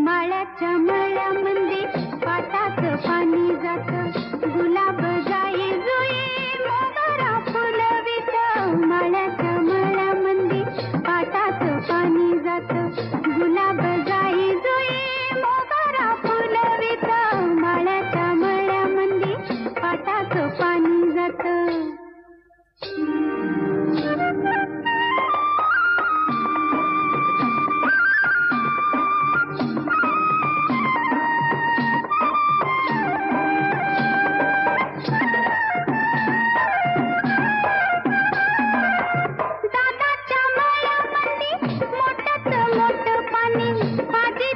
माळ्याच्या मळ्यामध्ये पाटाचं पाणी जात, गुलाब जाई जुई मोगरा फुलवित. माळ्याच्या मळ्यामध्ये पाटाचं पाणी जात, गुलाब जाई जुई मोगरा फुलवित. माळ्याच्या मळ्यामध्ये पाटाचं पाणी जात. दादाच्या मळ्यामध्ये मोठंच मोठं पाणी, आजी